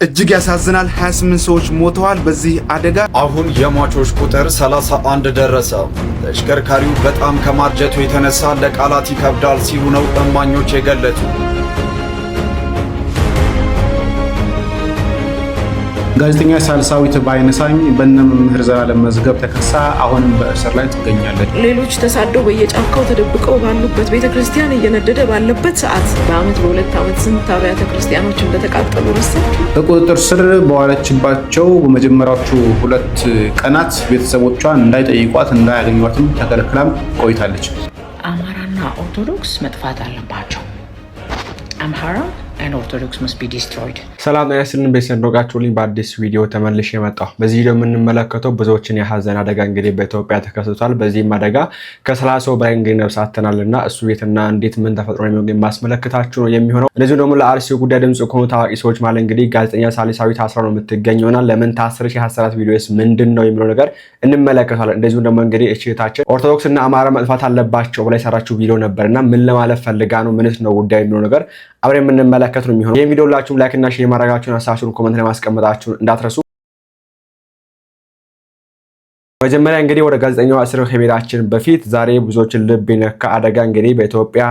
እጅግ ያሳዝናል 28 ሰዎች ሞተዋል በዚህ አደጋ አሁን የሟቾች ቁጥር 31 ደረሰ ተሽከርካሪው በጣም ከማርጀቱ የተነሳ ለቃላት ይከብዳል ሲሉ ነው እማኞች የገለጹ ጋዜጠኛ ሳልሳዊት ባይነሳኝ በመምህር ዘላለም መዝገብ ተከሳ አሁንም በእስር ላይ ትገኛለች። ሌሎች ተሳደው በየጫካው ተደብቀው ባሉበት ቤተክርስቲያን እየነደደ ባለበት ሰዓት በአመት በሁለት አመት ስንት አብያተ ክርስቲያኖች እንደተቃጠሉ ረሳችሁ? በቁጥጥር ስር በዋለችባቸው በመጀመሪያዎቹ 2 ቀናት ቤተሰቦቿን እንዳይጠይቋት እንዳያገኟትም ተከልክላም ቆይታለች። አማራና ኦርቶዶክስ መጥፋት አለባቸው። አምሃራ and Orthodox must be destroyed. ሰላም ያስልን በሰንዶጋችሁልኝ በአዲስ ቪዲዮ ተመልሼ መጣሁ። በዚህ ቪዲዮ የምንመለከተው ብዙዎችን ያሐዘን አደጋ እንግዲህ በኢትዮጵያ ተከስቷል። በዚህም አደጋ ከ30 በላይ እንግዲህ ነፍሳት ተናልና እሱ የትና እንዴት ምን ተፈጥሮ ነው የማስመለከታችሁ ነው የሚሆነው። እንደዚህ ደግሞ ለአርሲው ጉዳይ ድምጽ ከሆኑ ታዋቂ ሰዎች ማለት እንግዲህ ጋዜጠኛ ሳልሳዊት ታስራ ነው የምትገኘውና ለምን ታስረሽ ያሐሰራት ቪዲዮስ ምንድነው የሚለው ነገር እንመለከታለን። እንደዚህ ደግሞ እንግዲህ እቺታችን ኦርቶዶክስና አማራ መጥፋት አለባቸው ብላ የሰራችው ቪዲዮ ነበርና ምን ለማለት ፈልጋ ነው ምንስ ነው ጉዳይ የሚለው ነገር አብረን የምንመለከት ነው የሚሆነው። ይሄን ቪዲዮ ሁላችሁም ላይክ እና ሼር ማድረጋችሁን አሳስሩን ኮሜንት ላይ ማስቀመጣችሁን እንዳትረሱ። መጀመሪያ እንግዲህ ወደ ጋዜጠኛው እስር ከመሄዳችን በፊት ዛሬ ብዙዎችን ልብ የነካ አደጋ እንግዲህ በኢትዮጵያ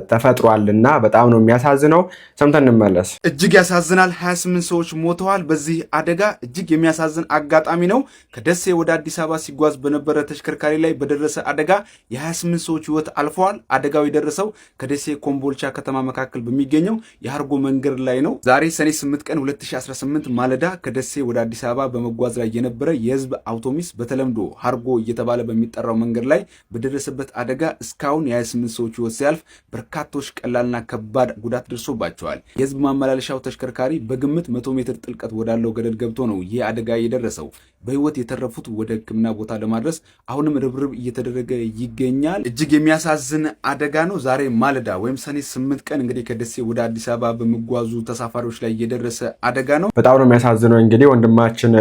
ተፈጥሯልና በጣም ነው የሚያሳዝነው። ሰምተን እንመለስ። እጅግ ያሳዝናል 28 ሰዎች ሞተዋል በዚህ አደጋ። እጅግ የሚያሳዝን አጋጣሚ ነው። ከደሴ ወደ አዲስ አበባ ሲጓዝ በነበረ ተሽከርካሪ ላይ በደረሰ አደጋ የ28 ሰዎች ህይወት አልፈዋል። አደጋው የደረሰው ከደሴ ኮምቦልቻ ከተማ መካከል በሚገኘው የሃርጎ መንገድ ላይ ነው። ዛሬ ሰኔ 8 ቀን 2018 ማለዳ ከደሴ ወደ አዲስ አበባ በመጓዝ ላይ የነበረ የህዝብ አውቶቡስ በተለምዶ ሃርጎ እየተባለ በሚጠራው መንገድ ላይ በደረሰበት አደጋ እስካሁን የ28 ሰዎች ህይወት ሲያልፍ በርካቶች ቀላልና ከባድ ጉዳት ደርሶባቸዋል። የህዝብ ማመላለሻው ተሽከርካሪ በግምት 100 ሜትር ጥልቀት ወዳለው ገደል ገብቶ ነው ይህ አደጋ የደረሰው። በህይወት የተረፉት ወደ ህክምና ቦታ ለማድረስ አሁንም ርብርብ እየተደረገ ይገኛል። እጅግ የሚያሳዝን አደጋ ነው። ዛሬ ማለዳ ወይም ሰኔ 8 ቀን እንግዲህ ከደሴ ወደ አዲስ አበባ በሚጓዙ ተሳፋሪዎች ላይ የደረሰ አደጋ ነው። በጣም ነው የሚያሳዝነው። እንግዲህ ወንድማችን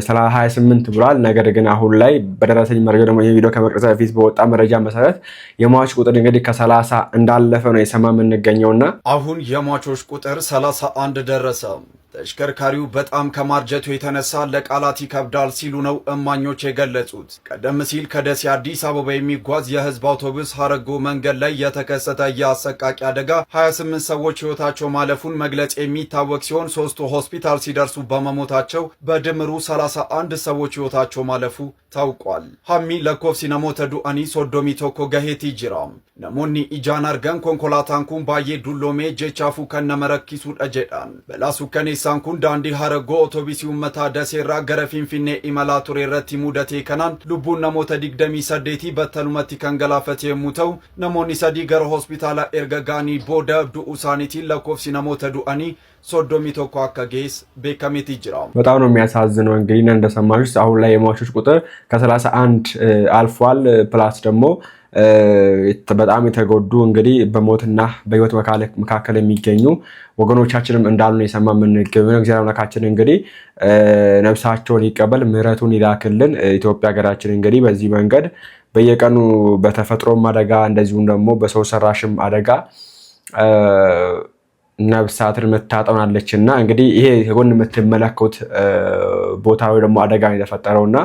28 ብሏል። ነገር ግን አሁን ላይ በደረሰኝ መረጃ ደግሞ ይሄ ቪዲዮ ከመቅረጹ በፊት በወጣ መረጃ መሰረት የሟቾች ቁጥር እንግዲህ ከ30 እንዳለፈ ነው የሰማም እንገኘውና አሁን የሟቾች ቁጥር 31 ደረሰ። ተሽከርካሪው በጣም ከማርጀቱ የተነሳ ለቃላት ይከብዳል ሲሉ ነው እማኞች የገለጹት። ቀደም ሲል ከደሴ አዲስ አበባ የሚጓዝ የህዝብ አውቶቡስ ሃረጎ መንገድ ላይ የተከሰተ የአሰቃቂ አደጋ 28 ሰዎች ህይወታቸው ማለፉን መግለጽ የሚታወቅ ሲሆን 3ቱ ሆስፒታል ሲደርሱ በመሞታቸው በድምሩ 31 ሰዎች ህይወታቸው ማለፉ ታውቋል። ሀሚ ለኮፍሲ ነሞተ ዱአኒ ሶዶሚ ቶኮ ገሄቲ ጅራም ነሞኒ ኢጃን አርገን ኮንኮላታንኩን ባዬ ዱሎሜ ጄቻፉ ከነመረኪሱ ደጀዳን በላሱ ከኔሳን ኩን ዳንዲ ሃረጎ ኦቶቢሲ ኡመታ ደሴራ ገረ ፊንፊኔ ኢመላ ቱሬ ረቲ ሙደቴ ከናን ሉቡን ነሞተ ዲግደሚ ሰዴቲ በተኑመቲ ከንገላፈት የሙተው ነሞኒ ሰዲ ገረ ሆስፒታላ ኤርገጋኒ ቦደ ዱኡሳኒቲ ለኮፍሲ ነሞተ ዱአኒ ሶዶሚ ቶኮ አከጌስ በከሜቲ ጅራም። በጣም ነው የሚያሳዝነው። እንግዲህ እንደሰማችሁት አሁን ላይ የሟቾች ቁጥር ከ31 አልፏል። ፕላስ ደግሞ በጣም የተጎዱ እንግዲህ በሞትና በህይወት መካከል የሚገኙ ወገኖቻችንም እንዳሉ ነው የሰማን የምንገኘው። እግዚአብሔር አምላካችን እንግዲህ ነፍሳቸውን ይቀበል፣ ምህረቱን ይላክልን። ኢትዮጵያ ሀገራችን እንግዲህ በዚህ መንገድ በየቀኑ በተፈጥሮም አደጋ እንደዚሁም ደግሞ በሰው ሰራሽም አደጋ ነፍሳትን መታጠናለችና እንግዲህ ይሄ የጎን የምትመለከቱት ቦታው ደግሞ አደጋ የተፈጠረውና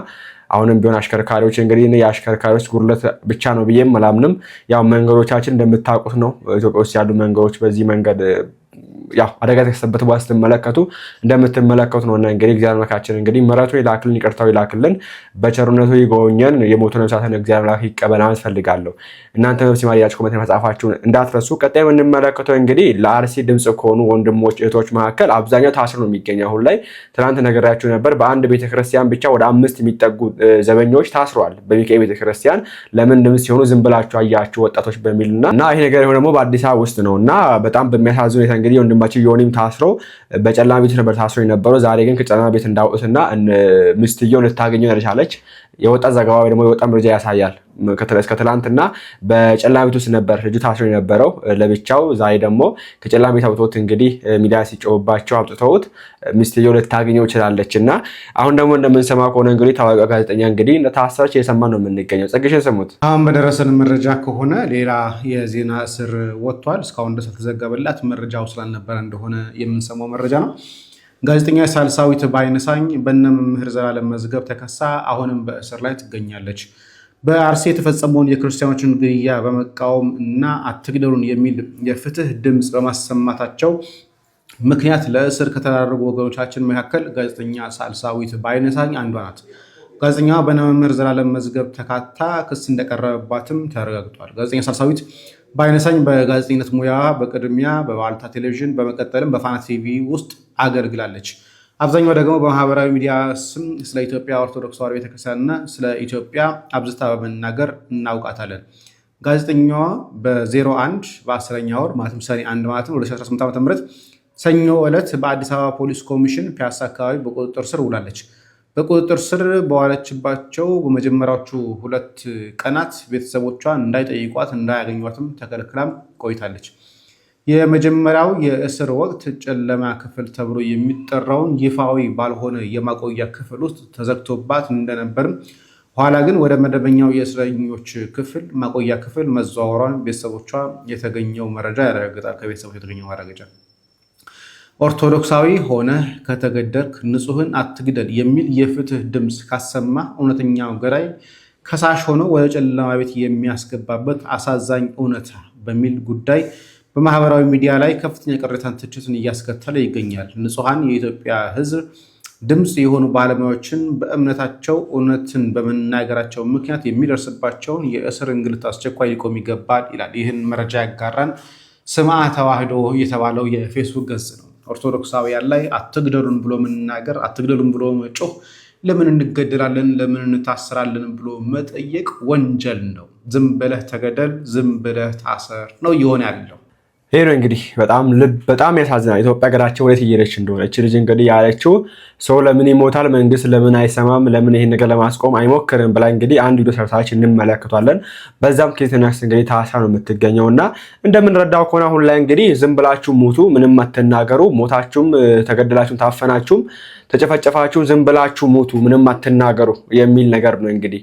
አሁንም ቢሆን አሽከርካሪዎች እንግዲህ የአሽከርካሪዎች ጉድለት ብቻ ነው ብዬም አላምንም። ያው መንገዶቻችን እንደምታውቁት ነው ኢትዮጵያ ውስጥ ያሉ መንገዶች በዚህ መንገድ ያው አደጋ የተከሰተበት ቦታ ስትመለከቱ እንደምትመለከቱ ነውና እንግዲህ እግዚአብሔር አምላካችን እንግዲህ ምህረቱን ይላክልን፣ ይቅርታው ይላክልን፣ በቸርነቱ ይጎብኘን፣ የሞቱ ነፍሳትን እግዚአብሔር አምላክ ይቀበል ማለት ፈልጋለሁ። እናንተ ነፍስ ማሪያችሁ ኮሜንት መጻፋችሁን እንዳትረሱ። ቀጣይ የምንመለከተው እንግዲህ ለአርሲ ድምጽ ከሆኑ ወንድሞች እህቶች መካከል አብዛኛው ታስሮ ነው የሚገኘው። አሁን ላይ ትናንት ነገራችሁ ነበር። በአንድ ቤተክርስቲያን ብቻ ወደ 5 የሚጠጉ ዘበኞች ታስረዋል። በሚካኤል ቤተክርስቲያን ለምን ድምጽ ሲሆኑ ዝም ብላችሁ አያችሁ ወጣቶች በሚልና እና ይሄ ነገር የሆነ ደግሞ በአዲስ አበባ ውስጥ ነውና በጣም በሚያሳዝን ሁኔታ እንግዲህ ወንድማችን ዮኒም ታስሮ በጨለማ ቤት ነበር ታስሮ የነበረው። ዛሬ ግን ከጨለማ ቤት እንዳወጡትና ምስትየው ልታገኘው ያለቻለች የወጣ ዘገባ ወይ ደግሞ የወጣ መረጃ ያሳያል። ከትላንትና በጨለማ ቤት ውስጥ ነበር ልጁ ታስሮ የነበረው ለብቻው። ዛሬ ደግሞ ከጨለማ ቤት አውጥተውት እንግዲህ ሚዲያ ሲጮህባቸው አውጥተውት ምስትየው ልታገኘው ይችላለችና አሁን ደግሞ እንደምንሰማ ከሆነ እንግዲህ ታዋቂው ጋዜጠኛ እንግዲህ እንደታሰረች የሰማን ነው የምንገኘው። ጸግሽን ስሙት። አሁን በደረሰን መረጃ ከሆነ ሌላ የዜና እስር ወጥቷል። እስካሁን ድረስ ተዘገበላት መረጃው ስላልነበረ እንደሆነ የምንሰማው መረጃ ነው። ጋዜጠኛ ሳልሳዊት ባይነሳኝ በእነ መምህር ዘላለም መዝገብ ተከሳ አሁንም በእስር ላይ ትገኛለች። በአርሲ የተፈጸመውን የክርስቲያኖችን ግድያ በመቃወም እና አትግደሉን የሚል የፍትህ ድምፅ በማሰማታቸው ምክንያት ለእስር ከተዳረጉ ወገኖቻችን መካከል ጋዜጠኛ ሳልሳዊት ባይነሳኝ አንዷ ናት። ጋዜጠኛዋ በእነ መምህር ዘላለም መዝገብ ተካታ ክስ እንደቀረበባትም ተረጋግጧል። ጋዜጠኛ ሳልሳዊት ባይነሳኝ በጋዜጠኝነት ሙያ በቅድሚያ በዋልታ ቴሌቪዥን በመቀጠልም በፋና ቲቪ ውስጥ አገልግላለች። አብዛኛው ደግሞ በማህበራዊ ሚዲያ ስም ስለ ኢትዮጵያ ኦርቶዶክስ ተዋሕዶ ቤተክርስቲያንና ስለ ኢትዮጵያ አብዝታ በመናገር እናውቃታለን። ጋዜጠኛዋ በ01 በ10ኛ ወር ማለትም ሰኔ 1 ማለትም 2018 ዓ.ም ሰኞ ዕለት በአዲስ አበባ ፖሊስ ኮሚሽን ፒያሳ አካባቢ በቁጥጥር ስር ውላለች። በቁጥጥር ስር በዋለችባቸው በመጀመሪያዎቹ 2 ቀናት ቤተሰቦቿን እንዳይጠይቋት እንዳያገኟትም ተከልክላም ቆይታለች። የመጀመሪያው የእስር ወቅት ጨለማ ክፍል ተብሎ የሚጠራውን ይፋዊ ባልሆነ የማቆያ ክፍል ውስጥ ተዘግቶባት እንደነበርም ኋላ ግን ወደ መደበኛው የእስረኞች ክፍል ማቆያ ክፍል መዘዋወሯን ቤተሰቦቿ የተገኘው መረጃ ያረጋግጣል። ከቤተሰቦች የተገኘው ማረጋገጫ ኦርቶዶክሳዊ ሆነ ከተገደልክ ንጹሕን አትግደል የሚል የፍትህ ድምፅ ካሰማ እውነተኛው ገዳይ ከሳሽ ሆኖ ወደ ጨለማ ቤት የሚያስገባበት አሳዛኝ እውነታ በሚል ጉዳይ በማህበራዊ ሚዲያ ላይ ከፍተኛ ቅሬታን፣ ትችትን እያስከተለ ይገኛል። ንጹሐን የኢትዮጵያ ሕዝብ ድምፅ የሆኑ ባለሙያዎችን በእምነታቸው እውነትን በመናገራቸው ምክንያት የሚደርስባቸውን የእስር እንግልት አስቸኳይ ሊቆም ይገባል ይላል። ይህን መረጃ ያጋራን ስምዐ ተዋሕዶ የተባለው የፌስቡክ ገጽ ነው። ኦርቶዶክሳውያን ላይ አትግደሉን ብሎ መናገር፣ አትግደሉን ብሎ መጮህ፣ ለምን እንገደላለን ለምን እንታሰራለን ብሎ መጠየቅ ወንጀል ነው። ዝም ብለህ ተገደል፣ ዝም ብለህ ታሰር ነው እየሆነ ያለው። ይሄ ነው እንግዲህ በጣም ያሳዝናል። ኢትዮጵያ ሀገራችን ወዴት እየሄደች እንደሆነ እቺ ልጅ እንግዲህ ያለችው ሰው ለምን ይሞታል፣ መንግስት ለምን አይሰማም፣ ለምን ይሄን ነገር ለማስቆም አይሞክርም ብላ እንግዲህ አንድ ቪዲዮ ሰርታች እንመለከቷለን። በዛም ኬትናክስ እንግዲህ ታሳ ነው የምትገኘውና እንደምንረዳው ከሆነ አሁን ላይ እንግዲህ ዝም ብላችሁ ሙቱ፣ ምንም አትናገሩ፣ ሞታችሁም፣ ተገደላችሁም፣ ታፈናችሁም፣ ተጨፈጨፋችሁ ዝም ብላችሁ ሙቱ፣ ምንም አትናገሩ የሚል ነገር ነው እንግዲህ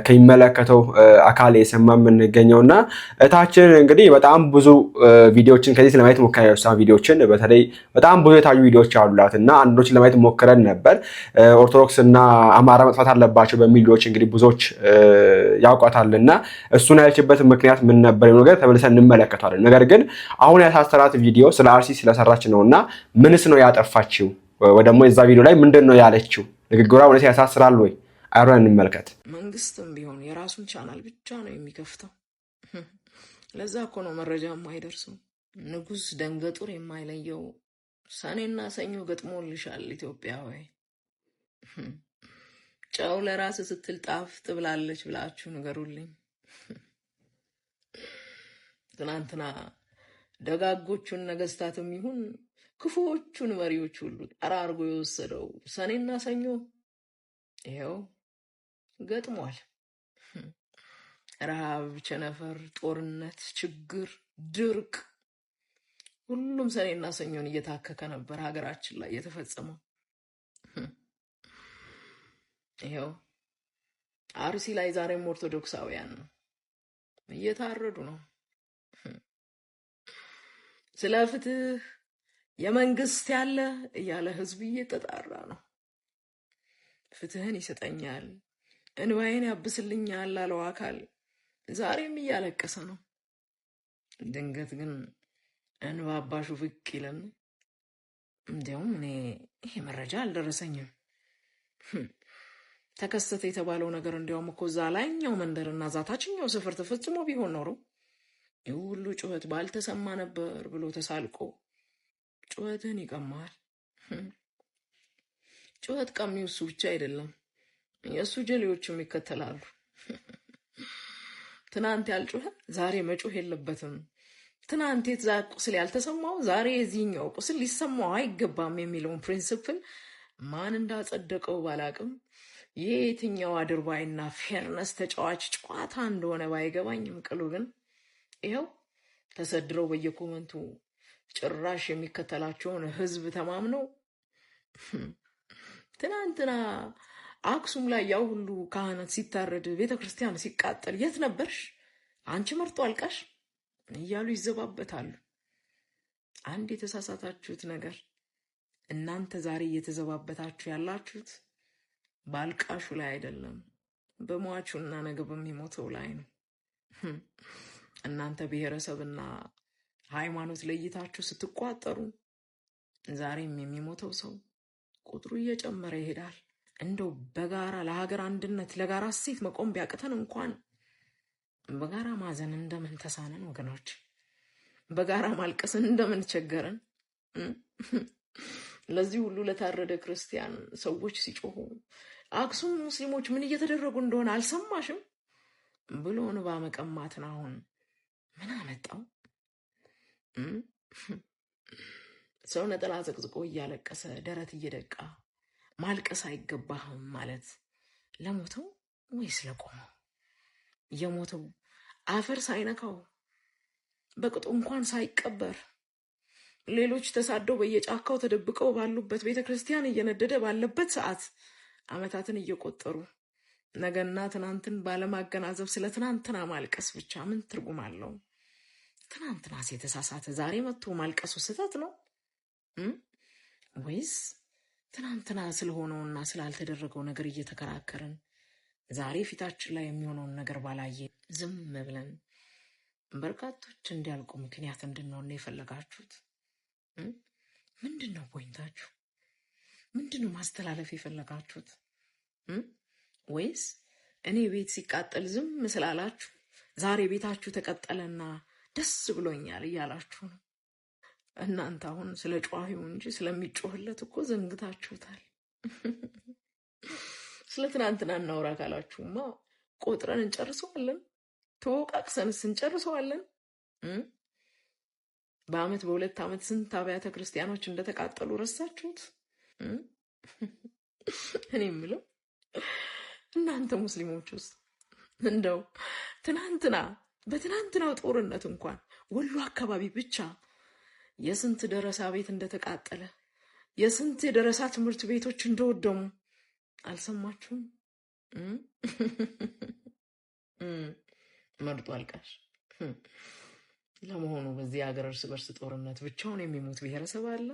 ከሚመለከተው አካል የሰማ የምንገኘውና እታችን እንግዲህ በጣም ብዙ ቪዲዮዎችን ከዚህ ለማየት ሞክረን ቪዲዮዎችን በተለይ በጣም ብዙ የታዩ ቪዲዮዎች አሉላት እና አንዶችን ለማየት ሞክረን ነበር። ኦርቶዶክስ እና አማራ መጥፋት አለባቸው በሚል ቪዲዮዎች እንግዲህ ብዙዎች ያውቋታልና እሱን ያለችበት ምክንያት ምን ነበር የሚለው ነገር ተመልሰን እንመለከታለን። ነገር ግን አሁን ያሳሰራት ቪዲዮ ስለ አርሲ ስለሰራች ነውና ምንስ ነው ያጠፋችው ወይ ደግሞ የዛ ቪዲዮ ላይ ምንድነው ያለችው? ንግግሯ እውነት ያሳስራል ወይ? አብረን እንመልከት። መንግስትም ቢሆን የራሱን ቻናል ብቻ ነው የሚከፍተው። ለዛ እኮ ነው መረጃ የማይደርሰው። ንጉስ ደንገጡር የማይለየው ሰኔና ሰኞ ገጥሞልሻል ኢትዮጵያዊ። ጨው ለራስ ስትል ጣፍጥ ብላለች ብላችሁ ንገሩልኝ። ትናንትና ደጋጎቹን ነገስታትም ይሁን ክፉዎቹን መሪዎች ሁሉ ጠራርጎ የወሰደው ሰኔና ሰኞ ይሄው ገጥሟል። ረሃብ፣ ቸነፈር፣ ጦርነት፣ ችግር፣ ድርቅ ሁሉም ሰኔና ሰኞን እየታከከ ነበር ሀገራችን ላይ የተፈጸመው። ይሄው አርሲ ላይ ዛሬም ኦርቶዶክሳውያን ነው እየታረዱ ነው። ስለ ፍትህ የመንግስት ያለ እያለ ህዝብ እየተጣራ ነው። ፍትህን ይሰጠኛል፣ እንባዬን ያብስልኛል አለው አካል ዛሬም እያለቀሰ ነው። ድንገት ግን እንባ አባሹ ፍቅ ይለን። እንዲያውም እኔ ይሄ መረጃ አልደረሰኝም። ተከሰተ የተባለው ነገር እንዲያውም እኮ እዛ ላይኛው መንደርና እዛ ታችኛው ሰፈር ተፈጽሞ ቢሆን ኖሮ ይህ ሁሉ ጩኸት ባልተሰማ ነበር ብሎ ተሳልቆ ጩኸትን ይቀማል። ጩኸት ቀሚው እሱ ብቻ አይደለም፣ የእሱ ጀሌዎችም ይከተላሉ። ትናንት ያልጮኸ ዛሬ መጮህ የለበትም፣ ትናንት የዛ ቁስል ያልተሰማው ዛሬ የዚህኛው ቁስል ሊሰማው አይገባም የሚለውን ፕሪንሲፕል ማን እንዳጸደቀው ባላቅም የየትኛው አድርባይና ፌርነስ ተጫዋች ጨዋታ እንደሆነ ባይገባኝም ቅሉ ግን ይኸው ተሰድረው በየኮመንቱ ጭራሽ የሚከተላቸውን ህዝብ ተማምነው ትናንትና አክሱም ላይ ያው ሁሉ ካህናት ሲታረድ ቤተክርስቲያን ሲቃጠል የት ነበርሽ አንቺ መርጦ አልቃሽ እያሉ ይዘባበታሉ። አንድ የተሳሳታችሁት ነገር እናንተ ዛሬ እየተዘባበታችሁ ያላችሁት ባልቃሹ ላይ አይደለም፣ በሟቹና ነገ በሚሞተው ላይ ነው። እናንተ ብሔረሰብና ሃይማኖት ለይታችሁ ስትቋጠሩ ዛሬም የሚሞተው ሰው ቁጥሩ እየጨመረ ይሄዳል። እንደው በጋራ ለሀገር አንድነት ለጋራ እሴት መቆም ቢያቅተን እንኳን በጋራ ማዘን እንደምን ተሳነን ወገኖች? በጋራ ማልቀስ እንደምን ቸገረን? ለዚህ ሁሉ ለታረደ ክርስቲያን ሰዎች ሲጮሁ አክሱም ሙስሊሞች ምን እየተደረጉ እንደሆነ አልሰማሽም ብሎ እንባ መቀማትን አሁን ምን አመጣው? ሰው ነጠላ ዘቅዝቆ እያለቀሰ ደረት እየደቃ ማልቀስ አይገባህም ማለት ለሞተው ወይስ ለቆመው? የሞተው አፈር ሳይነካው በቅጡ እንኳን ሳይቀበር ሌሎች ተሳደው በየጫካው ተደብቀው ባሉበት ቤተክርስቲያን እየነደደ ባለበት ሰዓት አመታትን እየቆጠሩ ነገና ትናንትን ባለማገናዘብ ስለ ትናንትና ማልቀስ ብቻ ምን ትርጉም አለው? ትናንትናስ የተሳሳተ ዛሬ መጥቶ ማልቀሱ ስህተት ነው ወይስ ትናንትና ስለሆነውና ስላልተደረገው ነገር እየተከራከርን ዛሬ ፊታችን ላይ የሚሆነውን ነገር ባላየ ዝም ብለን በርካቶች እንዲያልቁ ምክንያት እንድንሆን ነው የፈለጋችሁት? ምንድነው ፖይንታችሁ? ምንድነው ማስተላለፍ የፈለጋችሁት? ወይስ እኔ ቤት ሲቃጠል ዝም ስላላችሁ ዛሬ ቤታችሁ ተቀጠለና ደስ ብሎኛል እያላችሁ ነው? እናንተ አሁን ስለ ጨዋሂው እንጂ ስለሚጮህለት እኮ ዘንግታችሁታል። ስለ ትናንትና እናውራ ካላችሁማ ቆጥረን እንጨርሰዋለን። ተወቃቅሰንስ እንጨርሰዋለን። በአመት በሁለት አመት ስንት አብያተ ክርስቲያኖች እንደተቃጠሉ ረሳችሁት? እኔ የምለው እናንተ ሙስሊሞች ውስጥ እንደው ትናንትና በትናንትናው ጦርነት እንኳን ወሎ አካባቢ ብቻ የስንት ደረሳ ቤት እንደተቃጠለ የስንት የደረሳ ትምህርት ቤቶች እንደወደሙ አልሰማችሁም? መርጦ አልቃሽ። ለመሆኑ በዚህ ሀገር እርስ በርስ ጦርነት ብቻውን የሚሞት ብሔረሰብ አለ?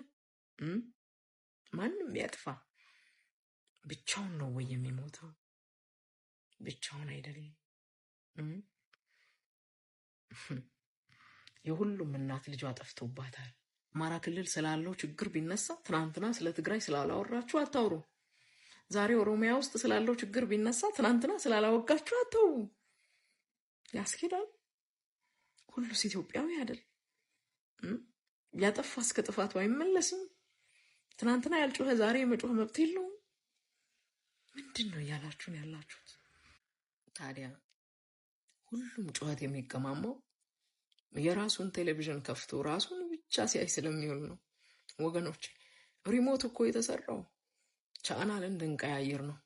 ማንም ያጥፋ ብቻውን ነው ወይ የሚሞተው? ብቻውን አይደለም። የሁሉም እናት ልጇ ጠፍቶባታል። አማራ ክልል ስላለው ችግር ቢነሳ ትናንትና ስለ ትግራይ ስላላወራችሁ አታውሩ። ዛሬ ኦሮሚያ ውስጥ ስላለው ችግር ቢነሳ ትናንትና ስላላወጋችሁ አታውሩ። ያስኬዳል? ሁሉስ ኢትዮጵያዊ አይደል? ያጠፋ እስከ ጥፋቱ አይመለስም? ትናንትና ያልጮኸ ዛሬ የመጮህ መብት የለውም? ምንድነው እያላችሁን ያላችሁት? ታዲያ ሁሉም ጩኸት የሚቀማማው የራሱን ቴሌቪዥን ከፍቶ ራሱን ብቻ ሲያይ ስለሚውል ነው። ወገኖች ሪሞት እኮ የተሰራው ቻናል እንድንቀያየር ነው።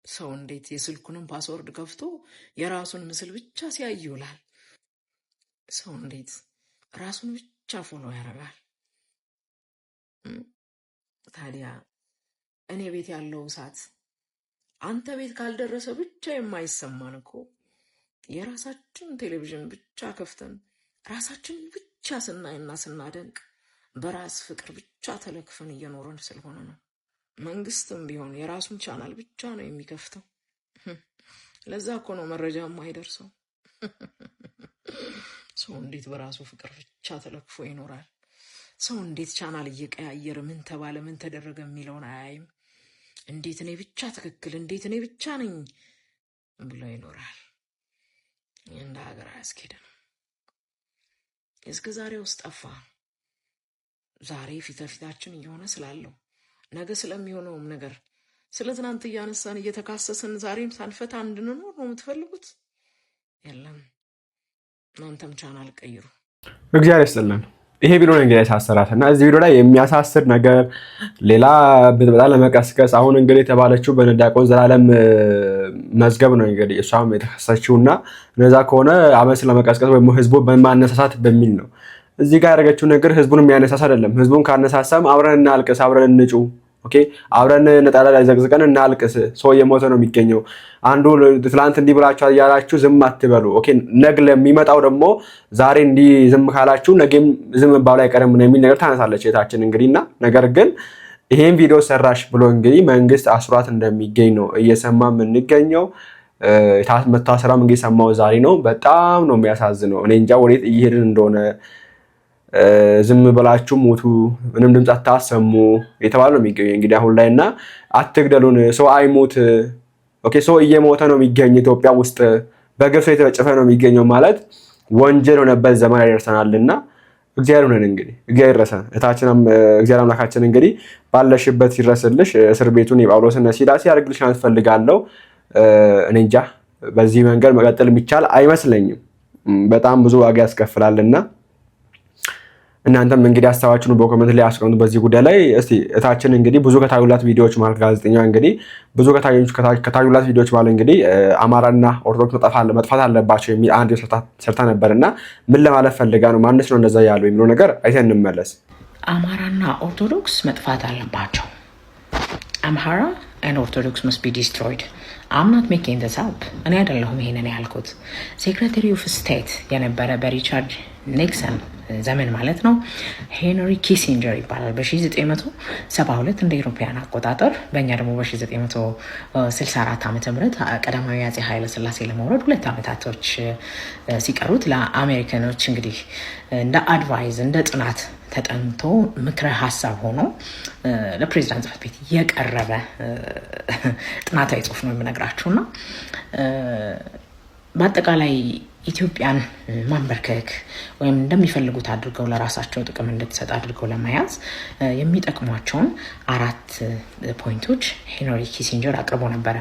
ሰው እንዴት የስልኩንም ፓስወርድ ከፍቶ የራሱን ምስል ብቻ ሲያይ ይውላል? ሰው እንዴት ራሱን ብቻ ፎሎ ያደርጋል? ታዲያ እኔ ቤት ያለው እሳት አንተ ቤት ካልደረሰ ብቻ የማይሰማን እኮ የራሳችን ቴሌቪዥን ብቻ ከፍተን ራሳችን ብቻ ስናይና ስናደንቅ በራስ ፍቅር ብቻ ተለክፈን እየኖረን ስለሆነ ነው። መንግስትም ቢሆን የራሱን ቻናል ብቻ ነው የሚከፍተው። ለዛ እኮ ነው መረጃ የማይደርሰው። ሰው እንዴት በራሱ ፍቅር ብቻ ተለክፎ ይኖራል? ሰው እንዴት ቻናል እየቀያየረ ምን ተባለ ምን ተደረገ የሚለውን አያይም? እንዴት እኔ ብቻ ትክክል፣ እንዴት እኔ ብቻ ነኝ ብሎ ይኖራል? እንደ ሀገር አያስኬድም። እስከ ዛሬ ውስጥ ጠፋ። ዛሬ ፊት ለፊታችን እየሆነ ስላለው ነገ ስለሚሆነውም ነገር ስለ ትናንት እያነሳን እየተካሰስን ዛሬም ሳንፈታ እንድንኖር ነው የምትፈልጉት? የለም፣ እናንተም ቻናል ቀይሩ። እግዚአብሔር ይስጥልን። ይሄ ቪዲዮ ነው እንግዲህ ያሳሰራት እና እዚህ ቪዲዮ ላይ የሚያሳስር ነገር ሌላ በጣም ለመቀስቀስ አሁን እንግዲህ የተባለችው በዲያቆን ዘላለም መዝገብ ነው እንግዲህ እሷም የተከሰሰችውና እነዛ ከሆነ አመፅ ለመቀስቀስ ወይም ህዝቡ በማነሳሳት በሚል ነው። እዚህ ጋር ያደረገችው ነገር ህዝቡን የሚያነሳሳ አይደለም። ህዝቡን ካነሳሳም አብረን እናልቅስ፣ አብረን እንጩ፣ ኦኬ አብረን ነጠላ ላይ ዘቅዝቀን እናልቅስ። ሰው እየሞተ ነው የሚገኘው። አንዱ ትላንት እንዲህ ብላችሁ ያላችሁ ዝም አትበሉ። ኦኬ ነገ ለሚመጣው ደግሞ ዛሬ እንዲህ ዝም ካላችሁ ነገም ዝም ባሉ አይቀርም ነው የሚል ነገር ታነሳለች እህታችን እንግዲህና ነገር ግን ይሄን ቪዲዮ ሰራሽ ብሎ እንግዲህ መንግስት አስሯት እንደሚገኝ ነው እየሰማ የምንገኘው። መታሰራም እንግዲህ ሰማው ዛሬ ነው። በጣም ነው የሚያሳዝነው። እኔ እንጃ ወዴት እየሄድን እንደሆነ። ዝም ብላችሁ ሞቱ፣ ምንም ድምፅ አታሰሙ የተባለ ነው የሚገኘው እንግዲህ አሁን ላይ እና አትግደሉን፣ ሰው አይሞት። ኦኬ ሰው እየሞተ ነው የሚገኝ ኢትዮጵያ ውስጥ በግፍ የተጨፈ ነው የሚገኘው ማለት ወንጀል ሆነበት ዘመን ላይ ደርሰናልና እግዚአብሔር ሆነን እንግዲህ እግዚአብሔር ይረሰን። እታችንም እግዚአብሔር አምላካችን እንግዲህ ባለሽበት ይረስልሽ። እስር ቤቱን የጳውሎስን ሲላሲ ያርግልሽ ማለት ፈልጋለሁ። እኔ እንጃ በዚህ መንገድ መቀጠል የሚቻል አይመስለኝም። በጣም ብዙ ዋጋ ያስከፍላልና እናንተም እንግዲህ ሀሳባችሁን በኮሜንት ላይ አስቀምጡ በዚህ ጉዳይ ላይ። እስቲ እታችን እንግዲህ ብዙ ከታዩላት ቪዲዮዎች ማለት ጋዜጠኛ እንግዲህ ብዙ ከታዩላት ቪዲዮዎች ማለት እንግዲህ አማራና ኦርቶዶክስ መጥፋት አለባቸው የሚል አንድ ሰርታ ነበርና ምን ለማለት ፈልጋ ነው? ማንስ ነው እንደዛ ያለው የሚለው ነገር አይተን እንመለስ። አማራና ኦርቶዶክስ መጥፋት አለባቸው። አምሃራ and Orthodox must be destroyed. I'm not making this up. እኔ አይደለሁም ይሄንን ያልኩት። ሴክሬታሪ ኦፍ ስቴት የነበረ በሪቻርድ ኒክሰን ዘመን ማለት ነው ሄንሪ ኪሲንጀር ይባላል። በ1972 እንደ ኢሮፓያን አቆጣጠር በእኛ ደግሞ በ1964 ዓመተ ምህረት ቀዳማዊ አፄ ኃይለ ሥላሴ ለመውረድ 2 ዓመታቶች ሲቀሩት ለአሜሪካኖች እንግዲህ እንደ አድቫይዝ እንደ ጥናት ተጠንቶ ምክረ ሀሳብ ሆኖ ለፕሬዚዳንት ጽሕፈት ቤት የቀረበ ጥናታዊ ጽሑፍ ነው የምነግራችሁና በአጠቃላይ ኢትዮጵያን ማንበርከክ ወይም እንደሚፈልጉት አድርገው ለራሳቸው ጥቅም እንድትሰጥ አድርገው ለመያዝ የሚጠቅሟቸውን 4 ፖይንቶች ሄንሪ ኪሲንጀር አቅርቦ ነበረ።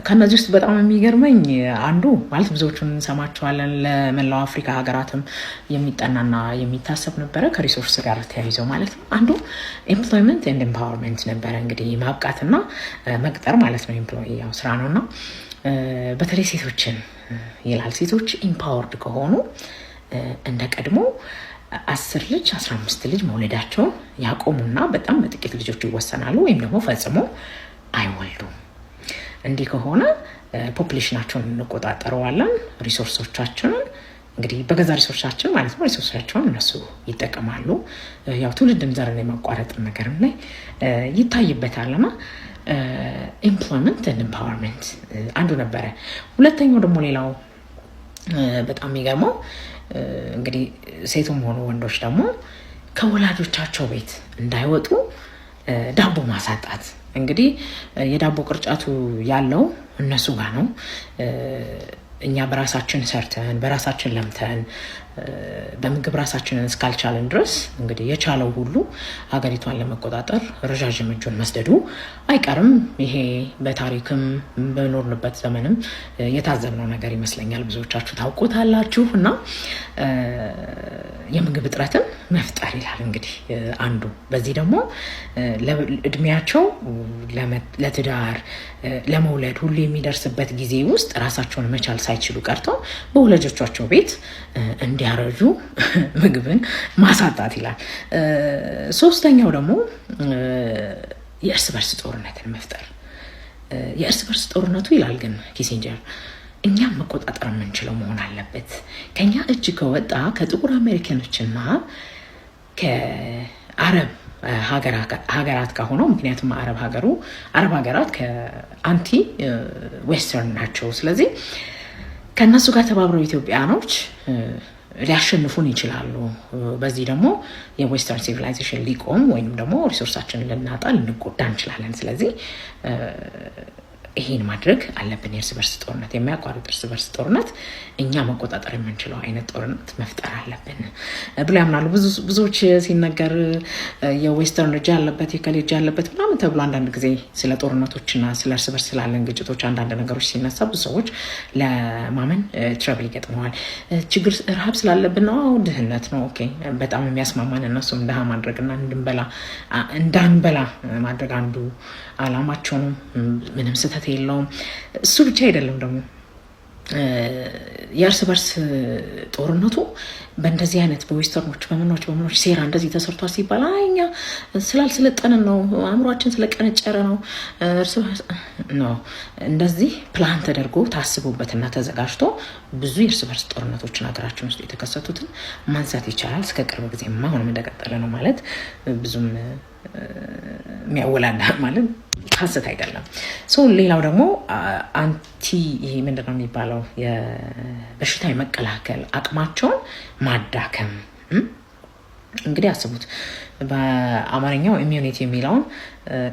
ከነዚህ ውስጥ በጣም የሚገርመኝ አንዱ ማለት ብዙዎቹን እንሰማቸዋለን ለመላው አፍሪካ ሀገራትም የሚጠናና የሚታሰብ ነበረ ከሪሶርስ ጋር ተያይዘው ማለት ነው። አንዱ ኤምፕሎይመንት ኤንድ ኤምፓወርመንት ነበረ። እንግዲህ ማብቃትና መቅጠር ማለት ነው። ኤምፕሎይ ያው ስራ ነውና በተለይ ሴቶችን ይላል። ሴቶች ኢምፓወርድ ከሆኑ እንደ ቀድሞ 10 ልጅ 15 ልጅ መውለዳቸውን ያቆሙና በጣም በጥቂት ልጆች ይወሰናሉ ወይም ደግሞ ፈጽሞ አይወልዱም። እንዲህ ከሆነ ፖፑሌሽናቸውን እንቆጣጠረዋለን። ሪሶርሶቻችንን እንግዲህ በገዛ ሪሶርሳችን ማለት ነው ሪሶርሳቸውን እነሱ ይጠቀማሉ። ያው ትውልድን ዘርን የማቋረጥ ነገር ላይ ይታይበታልና ኤምፕሎይመንት ኤንድ ኤምፓወርመንት አንዱ ነበረ። ሁለተኛው ደግሞ ሌላው በጣም የሚገርመው እንግዲህ ሴቱም ሆኑ ወንዶች ደግሞ ከወላጆቻቸው ቤት እንዳይወጡ ዳቦ ማሳጣት። እንግዲህ የዳቦ ቅርጫቱ ያለው እነሱ ጋር ነው። እኛ በራሳችን ሰርተን በራሳችን ለምተን በምግብ ራሳችንን እስካልቻለን ድረስ እንግዲህ የቻለው ሁሉ ሀገሪቷን ለመቆጣጠር ረዣዥም እጁን መስደዱ አይቀርም። ይሄ በታሪክም በኖርንበት ዘመንም የታዘብነው ነገር ይመስለኛል። ብዙዎቻችሁ ታውቁታላችሁ። እና የምግብ እጥረትን መፍጠር ይላል እንግዲህ አንዱ። በዚህ ደግሞ እድሜያቸው ለትዳር ለመውለድ ሁሉ የሚደርስበት ጊዜ ውስጥ ራሳቸውን መቻል ሳይችሉ ቀርተው በወላጆቻቸው ቤት እንዲያረጁ ምግብን ማሳጣት ይላል። ሶስተኛው ደግሞ የእርስ በርስ ጦርነትን መፍጠር። የእርስ በርስ ጦርነቱ ይላል ግን ኪሲንጀር እኛም መቆጣጠር የምንችለው መሆን አለበት። ከኛ እጅ ከወጣ ከጥቁር አሜሪካኖችና ከአረብ ሀገራት ጋር ሆነው፣ ምክንያቱም አረብ ሀገራት ከአንቲ ዌስተርን ናቸው። ስለዚህ ከእነሱ ጋር ተባብረው ኢትዮጵያኖች ሊያሸንፉን ይችላሉ። በዚህ ደግሞ የዌስተርን ሲቪላይዜሽን ሊቆም ወይም ደግሞ ሪሶርሳችንን ልናጣ ልንጎዳ እንችላለን። ስለዚህ ይሄን ማድረግ አለብን። የእርስ በርስ ጦርነት የሚያቋርጥ እርስ በርስ ጦርነት እኛ መቆጣጠር የምንችለው አይነት ጦርነት መፍጠር አለብን ብሎ ያምናሉ። ብዙዎች ሲነገር የዌስተርን እጅ ያለበት የከሌ እጅ ያለበት ምናምን ተብሎ አንዳንድ ጊዜ ስለ ጦርነቶችና ስለ እርስ በርስ ስላለን ግጭቶች አንዳንድ ነገሮች ሲነሳ ብዙ ሰዎች ለማመን ትረብል ይገጥመዋል። ችግር ረሃብ ስላለብን ነው፣ ድህነት ነው። ኦኬ በጣም የሚያስማማን እነሱም ድሃ ማድረግና እንዳንበላ ማድረግ አንዱ አላማቸው ነው። ምንም ስህተት የለውም። እሱ ብቻ አይደለም ደግሞ የእርስ በርስ ጦርነቱ በእንደዚህ አይነት በዌስተርኖች በመኖች ሴራ እንደዚህ ተሰርቷል ሲባል እኛ ስላልሰለጠንን ነው አእምሯችን ስለቀነጨረ ነው እርስ ነው እንደዚህ ፕላን ተደርጎ ታስቦበትና ተዘጋጅቶ ብዙ የእርስ በርስ ጦርነቶችን ሀገራችን ውስጥ የተከሰቱትን ማንሳት ይቻላል። እስከ ቅርብ ጊዜ አሁንም እንደቀጠለ ነው ማለት ብዙም የሚያወላዳ ማለት ሀሰት አይደለም። ሌላው ደግሞ አንቲ ይሄ ምንድነው የሚባለው የበሽታ የመከላከል አቅማቸውን ማዳከም። እንግዲህ አስቡት በአማርኛው ኢሚዩኒቲ የሚለውን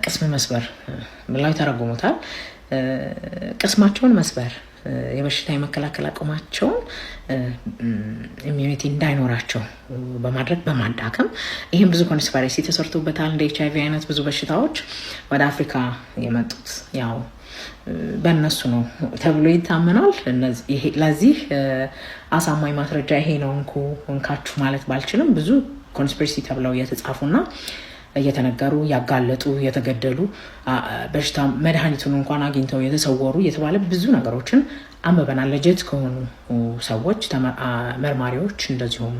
ቅስም መስበር ብለው ተረጉሙታል። ቅስማቸውን መስበር የበሽታ የመከላከል አቅማቸውን ኢሚዩኒቲ እንዳይኖራቸው በማድረግ በማዳከም ይሄም ብዙ ኮንስፓይረሲ ተሰርቶበታል። እንደ HIV አይነት ብዙ በሽታዎች ወደ አፍሪካ የመጡት ያው በእነሱ ነው ተብሎ ይታመናል። ለዚህ አሳማኝ ማስረጃ ይሄ ነው እንካችሁ ማለት ባልችልም ብዙ ኮንስፓይረሲ ተብለው የተጻፉና እየተነገሩ ያጋለጡ የተገደሉ በሽታ መድኃኒቱን እንኳን አግኝተው የተሰወሩ የተባለ ብዙ ነገሮችን አንበበናል። ለጀት ከሆኑ ሰዎች መርማሪዎች እንደዚሁም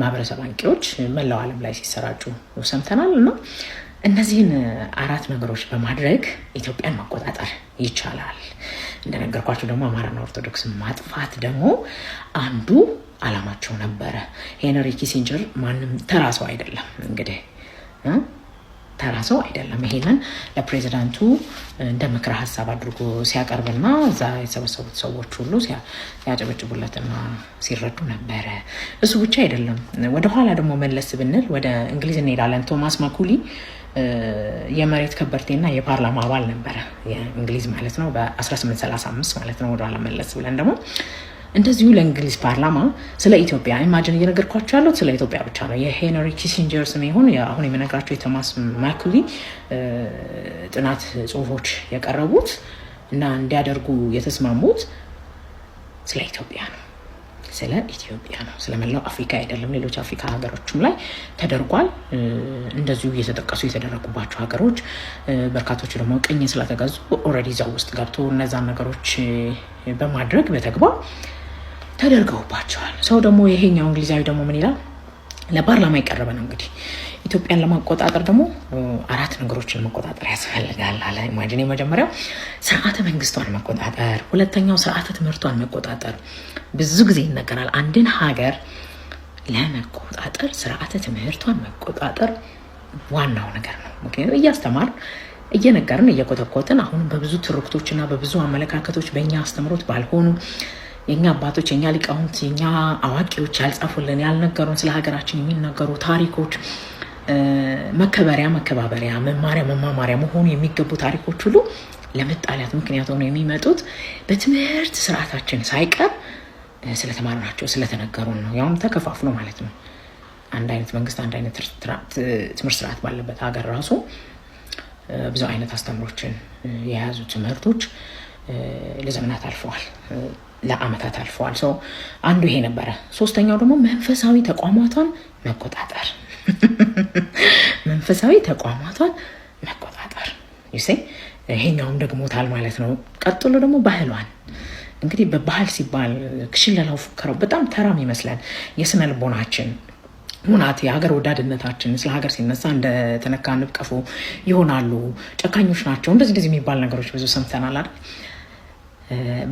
ማህበረሰብ አንቂዎች መላው ዓለም ላይ ሲሰራጩ ሰምተናል። እና እነዚህን አራት ነገሮች በማድረግ ኢትዮጵያን መቆጣጠር ይቻላል። እንደነገርኳቸው ደግሞ አማራና ኦርቶዶክስ ማጥፋት ደግሞ አንዱ አላማቸው ነበረ። ሄንሪ ኪሲንጀር ማንም ተራ ሰው አይደለም እንግዲህ ተራ ሰው አይደለም። ይሄንን ለፕሬዚዳንቱ እንደ ምክረ ሀሳብ አድርጎ ሲያቀርብና እዛ የተሰበሰቡት ሰዎች ሁሉ ሲያጨበጭቡለትና ሲረዱ ነበረ። እሱ ብቻ አይደለም። ወደኋላ ደግሞ መለስ ብንል ወደ እንግሊዝ እንሄዳለን። ቶማስ ማኩሊ የመሬት ከበርቴና የፓርላማ አባል ነበረ የእንግሊዝ ማለት ነው በ1835 ማለት ነው። ወደኋላ መለስ ብለን ደግሞ እንደዚሁ ለእንግሊዝ ፓርላማ ስለ ኢትዮጵያ ኢማጂን እየነገርኳቸው ያሉት ስለ ኢትዮጵያ ብቻ ነው። የሄንሪ ኪሲንጀር ስም ይሁን አሁን የምነግራቸው የቶማስ ማኩሊ ጥናት ጽሁፎች የቀረቡት እና እንዲያደርጉ የተስማሙት ስለ ኢትዮጵያ ነው። ስለ ኢትዮጵያ ነው። ስለመላው አፍሪካ አይደለም። ሌሎች አፍሪካ ሀገሮችም ላይ ተደርጓል። እንደዚሁ እየተጠቀሱ የተደረጉባቸው ሀገሮች በርካቶቹ ደግሞ ቅኝ ስለተገዙ ኦልሬዲ እዛው ውስጥ ገብቶ እነዛን ነገሮች በማድረግ በተግባር ተደርገውባቸዋል። ሰው ደግሞ ይሄኛው እንግሊዛዊ ደግሞ ምን ይላል? ለፓርላማ የቀረበ ነው እንግዲህ ኢትዮጵያን ለማቆጣጠር ደግሞ አራት ነገሮችን መቆጣጠር ያስፈልጋል አለ። ኢማጂን የመጀመሪያው ስርዓተ መንግስቷን መቆጣጠር፣ ሁለተኛው ስርዓተ ትምህርቷን መቆጣጠር። ብዙ ጊዜ ይነገራል አንድን ሀገር ለመቆጣጠር ስርዓተ ትምህርቷን መቆጣጠር ዋናው ነገር ነው። ምክንያቱም እያስተማር እየነገርን እየኮተኮትን አሁንም በብዙ ትርክቶችና በብዙ አመለካከቶች በእኛ አስተምሮት ባልሆኑ የኛ አባቶች የኛ ሊቃውንት የኛ አዋቂዎች ያልጻፉልን ያልነገሩን ስለ ሀገራችን የሚነገሩ ታሪኮች መከበሪያ መከባበሪያ መማሪያ መማማሪያ መሆኑ የሚገቡ ታሪኮች ሁሉ ለመጣላት ምክንያት ሆነው የሚመጡት በትምህርት ስርዓታችን ሳይቀር ስለተማርናቸው ስለተነገሩን ነው። ያውም ተከፋፍሎ ማለት ነው። አንድ አይነት መንግስት አንድ አይነት ትምህርት ስርዓት ባለበት ሀገር ራሱ ብዙ አይነት አስተምሮችን የያዙ ትምህርቶች ለዘመናት አልፈዋል፣ ለአመታት አልፈዋል። ሰው አንዱ ይሄ ነበረ። ሶስተኛው ደግሞ መንፈሳዊ ተቋማቷን መቆጣጠር መንፈሳዊ ተቋማቷን መቆጣጠር ይሄኛውም ደግሞታል ማለት ነው። ቀጥሎ ደግሞ ባህሏን እንግዲህ በባህል ሲባል ክሽለላው ፉከራው በጣም ተራም ይመስላል። የስነ ልቦናችን ሁናት የሀገር ወዳድነታችን ስለ ሀገር ሲነሳ እንደ ተነካ ንብ ቀፎ ይሆናሉ፣ ጨካኞች ናቸው፣ እንደዚህ የሚባል ነገሮች ብዙ ሰምተናል አይደል?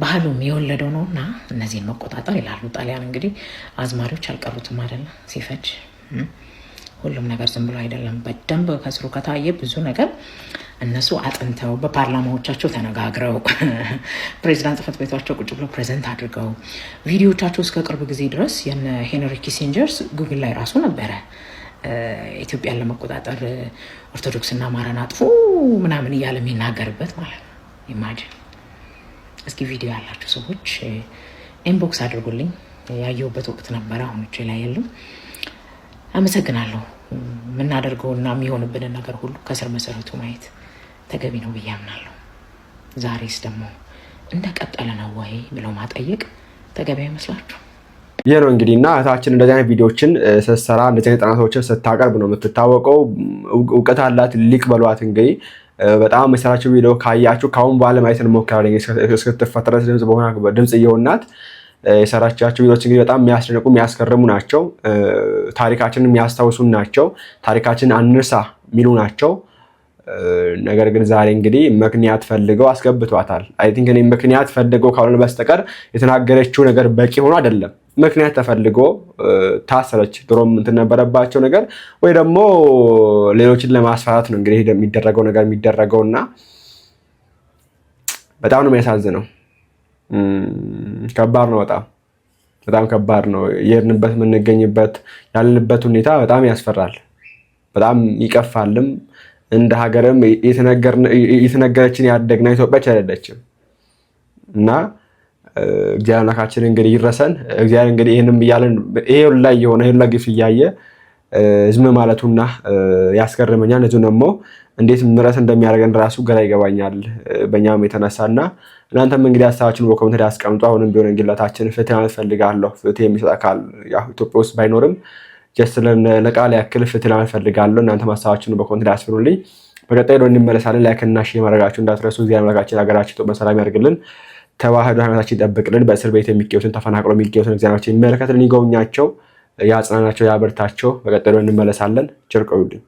ባህሉም የወለደው ነውና እነዚህን መቆጣጠር ይላሉ። ጣሊያን እንግዲህ አዝማሪዎች አልቀሩትም አይደል? ሲፈጅ ሁሉም ነገር ዝም ብሎ አይደለም። በደንብ ከስሩ ከታየ ብዙ ነገር እነሱ አጥንተው በፓርላማዎቻቸው ተነጋግረው ፕሬዚዳንት ጽሕፈት ቤታቸው ቁጭ ብሎ ፕሬዘንት አድርገው ቪዲዮቻቸው እስከ ቅርብ ጊዜ ድረስ የነ ሄንሪ ኪሲንጀርስ ጉግል ላይ ራሱ ነበረ። ኢትዮጵያን ለመቆጣጠር ኦርቶዶክስና አማራን አጥፎ ምናምን እያለ የሚናገርበት ማለት ነው። ኢማጂን እስኪ ቪዲዮ ያላችሁ ሰዎች ኢንቦክስ አድርጉልኝ። ያየሁበት ወቅት ነበረ፣ አሁን እጄ ላይ የለም። አመሰግናለሁ። የምናደርገውና የሚሆንብንን ነገር ሁሉ ከስር መሰረቱ ማየት ተገቢ ነው ብዬ አምናለሁ። ዛሬስ ደግሞ እንደቀጠለ ነው ወይ ብለው ማጠየቅ ተገቢ አይመስላችሁ? ይህ ነው እንግዲህ እና እህታችን እንደዚህ አይነት ቪዲዮዎችን ስትሰራ እንደዚህ አይነት ጥናቶችን ስታቀርብ ነው የምትታወቀው። እውቀት አላት፣ ሊቅ በሏት እንግዲህ በጣም የሰራችው ቪዲዮ ካያችሁ ካሁን በኋላ ማየት እንሞክራለን። እስክትፈጠር ድምጽ እየሆናት የሰራቻቸው ቪዲዮዎች እንግዲህ በጣም የሚያስደንቁ የሚያስገርሙ ናቸው። ታሪካችንን የሚያስታውሱን ናቸው። ታሪካችንን አንርሳ የሚሉ ናቸው። ነገር ግን ዛሬ እንግዲህ ምክንያት ፈልገው አስገብቷታል። አይ ቲንክ እኔ ምክንያት ፈልገው ካልሆነ በስተቀር የተናገረችው ነገር በቂ ሆኖ አይደለም። ምክንያት ተፈልጎ ታሰረች። ድሮም እንትን ነበረባቸው ነገር ወይ ደግሞ ሌሎችን ለማስፈራት ነው እንግዲህ የሚደረገው ነገር የሚደረገውና በጣም ነው የሚያሳዝነው። ከባድ ነው። በጣም ከባድ ነው። የሄድንበት የምንገኝበት ያለንበት ሁኔታ በጣም ያስፈራል። በጣም ይቀፋልም። እንደ ሀገርም የተነገረችን ያደግና ኢትዮጵያች አይደለችም እና እግዚአብሔር አምላካችን እንግዲህ ይረሰን። እግዚአብሔር እንግዲህ ይሄንም እያለን ይሄ ላይ የሆነ ይሄ ለግፍ እያየ ዝም ማለቱና ያስገርመኛል። እዙ ደግሞ እንዴት ምሕረት እንደሚያደርገን ራሱ ግራ ይገባኛል በእኛም የተነሳና እናንተም እንግዲህ ሀሳባችሁን በኮሜንት ላይ አስቀምጡ። አሁንም ቢሆን እንግላታችን ፍትህ ማለት ፈልጋለሁ። ፍትህ የሚሰጥ አካል ያው ኢትዮጵያ ውስጥ ባይኖርም ጀስት ለቃል ያክል ፍትህ ማለት ፈልጋለሁ። እናንተም ሀሳባችሁን በኮሜንት ላይ አስፍሩልኝ። በቀጣይ ነው እንመለሳለን። ላይክ እና ሼር ማድረጋችሁ እንዳትረሱ። እግዚአብሔር አምላካችን ሀገራችን ኢትዮጵያ ሰላም ያድርግልን። ተዋህዶ ሃይማኖታችን ይጠብቅልን። በእስር ቤት የሚገኙትን ተፈናቅለው የሚገኙትን እግዚአብሔር ይመለከትልን፣ ይጎብኛቸው፣ ያጽናናቸው፣ ያበርታቸው። በቀጣይ ነው እንመለሳለን። ቸር ቆዩልኝ።